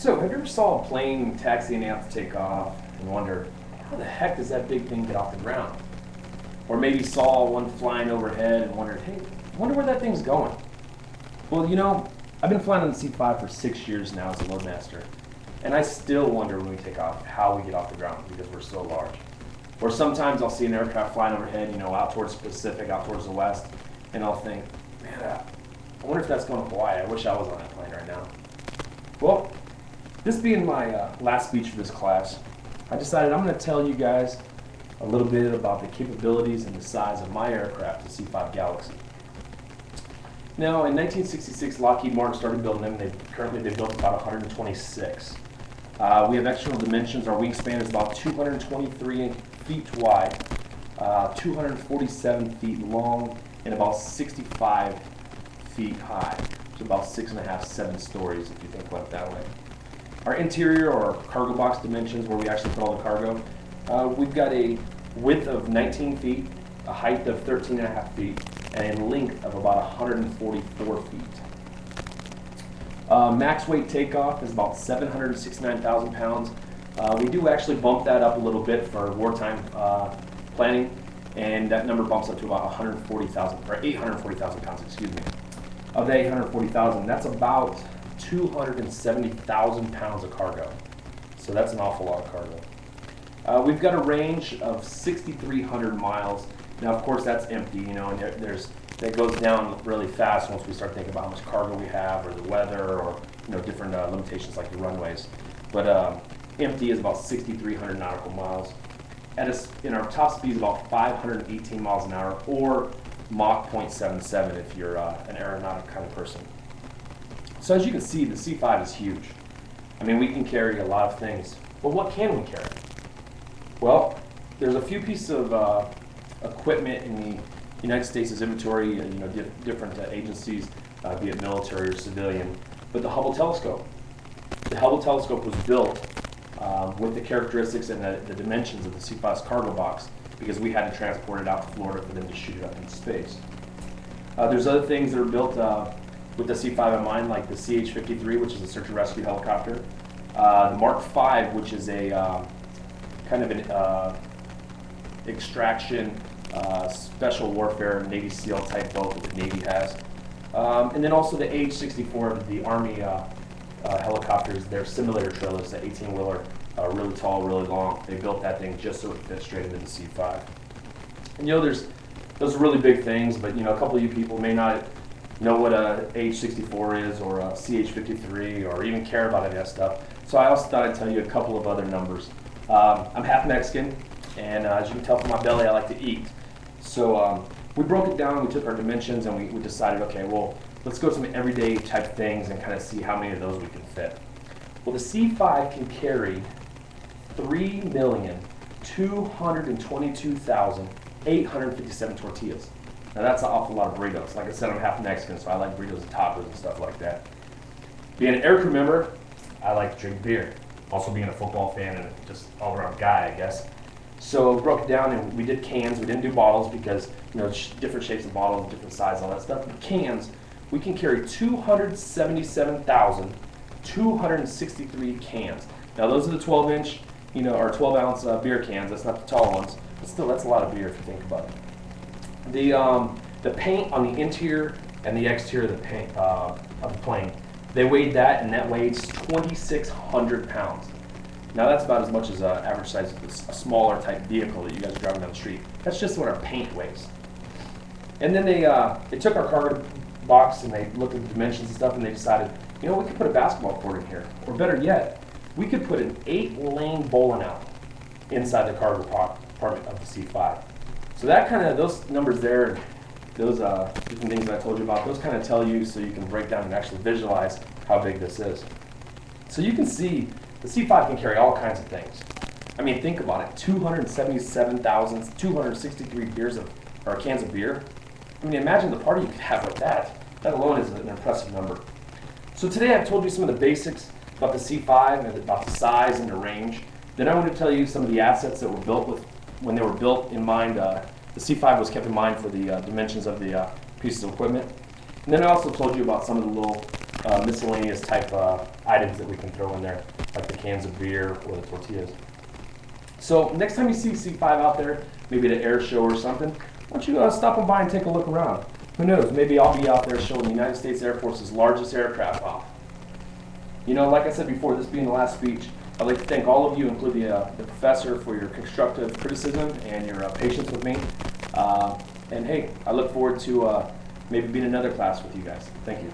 So, have you ever saw a plane taxiing out to take off and wonder, how the heck does that big thing get off the ground? Or maybe saw one flying overhead and wondered, hey, I wonder where that thing's going. Well, you know, I've been flying on the C5 for 6 years now as a loadmaster, and I still wonder when we take off how we get off the ground because we're so large. Or sometimes I'll see an aircraft flying overhead, you know, out towards the Pacific, out towards the west, and I'll think, man, I wonder if that's going to Hawaii. I wish I was on that plane right now. Well, this being my last speech for this class, I decided I'm going to tell you guys a little bit about the capabilities and the size of my aircraft, the C5 Galaxy. Now, in 1966, Lockheed Martin started building them. They've built about 126. We have external dimensions. Our wingspan is about 223 feet wide, 247 feet long, and about 65 feet high. So about 6.5, 7 stories if you think about it that way. Our interior or cargo box dimensions, where we actually put all the cargo, we've got a width of 19 feet, a height of 13.5 feet, and a length of about 144 feet. Max weight takeoff is about 769,000 pounds. We do actually bump that up a little bit for wartime planning, and that number bumps up to about 140,000 or 840,000 pounds, excuse me. Of the 840,000, that's about 270,000 pounds of cargo. So that's an awful lot of cargo. We've got a range of 6,300 miles. Now, of course, that's empty, you know, and that goes down really fast once we start thinking about how much cargo we have, or the weather, or you know, different limitations like the runways. But empty is about 6,300 nautical miles. In our top speed is about 518 miles an hour, or Mach 0.77 if you're an aeronautic kind of person. So as you can see, the C5 is huge. I mean, we can carry a lot of things. But what can we carry? Well, there's a few pieces of equipment in the United States' inventory, you know, different agencies, be it military or civilian. But the Hubble telescope. The Hubble telescope was built with the characteristics and the dimensions of the C5's cargo box, because we had to transport it out to Florida for them to shoot it up into space. There's other things that are built with the C5 in mind, like the CH-53, which is a search and rescue helicopter. The Mark V, which is a kind of an extraction, special warfare, Navy SEAL type boat that the Navy has. And then also the AH-64, the Army helicopters, they're simulator trailers, the 18-wheeler, really tall, really long. They built that thing just so it fits straight into the C5. And you know, those are really big things, but you know, a couple of you people may not know what a AH-64 is, or a CH-53, or even care about any of that stuff. So I also thought I'd tell you a couple of other numbers. I'm half Mexican, and as you can tell from my belly, I like to eat. So we broke it down, we took our dimensions, and we decided, okay, well, let's go to some everyday type things and kind of see how many of those we can fit. Well, the C5 can carry 3,222,857 tortillas. Now that's an awful lot of burritos. Like I said, I'm half Mexican, so I like burritos and tacos and stuff like that. Being an aircrew member, I like to drink beer. Also being a football fan and just all-around guy, I guess. So we broke it down and we did cans. We didn't do bottles because, you know, different shapes of bottles, different sizes, all that stuff. But cans, we can carry 277,263 cans. Now those are the 12-inch, you know, or 12-ounce beer cans. That's not the tall ones, but still, that's a lot of beer if you think about it. The paint on the interior and the exterior of the paint of the plane, they weighed that, and that weighs 2,600 pounds. Now that's about as much as an average size of a smaller type vehicle that you guys are driving down the street. That's just what our paint weighs. And then they took our cargo box and they looked at the dimensions and stuff, and they decided, you know, we could put a basketball court in here, or better yet, we could put an 8-lane bowling alley inside the cargo compartment of the C5. So that kind of, those numbers there, those different things that I told you about, those kind of tell you so you can break down and actually visualize how big this is. So you can see the C5 can carry all kinds of things. I mean, think about it, 277,263 cans of beer. I mean, imagine the party you could have with that. That alone is an impressive number. So today I've told you some of the basics about the C5 and about the size and the range. Then I want to tell you some of the assets that were built with, when they were built in mind, the C5 was kept in mind for the dimensions of the pieces of equipment. And then I also told you about some of the little miscellaneous type items that we can throw in there, like the cans of beer or the tortillas. So next time you see C5 out there, maybe at an air show or something, why don't you stop on by and take a look around. Who knows, maybe I'll be out there showing the United States Air Force's largest aircraft off. You know, like I said before, this being the last speech, I'd like to thank all of you, including the professor, for your constructive criticism and your patience with me. And hey, I look forward to maybe being in another class with you guys. Thank you.